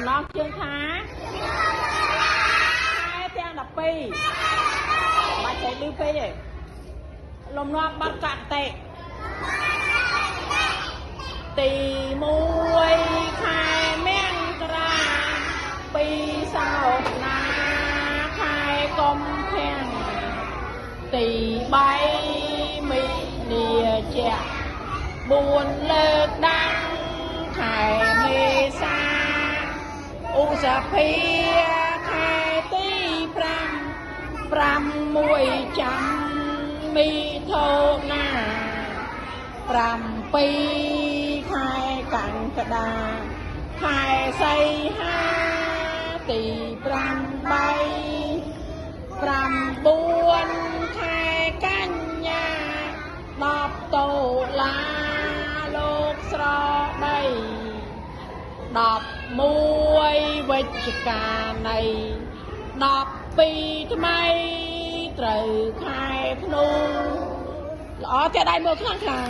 ចំណងជើងថាខែទាំង12បាច់ចេះលឺពេកទេលំនាំបាត់កតិទី1ខែមករាពីសោណាខែកុម្ភៈទី3មិនិជ្ជៈ4លើកដាំខែមេសាឧសភាខែទី5 6ចាំមិថុនា7ខែកក្កដាខែសីហាទី8 9ខែកញ្ញា10តុលាលោកស្រដី11វិច្ឆិកានៃ12ថ្មីត្រូវខែធ្នូល្អតែដៃមើលខ្លាំង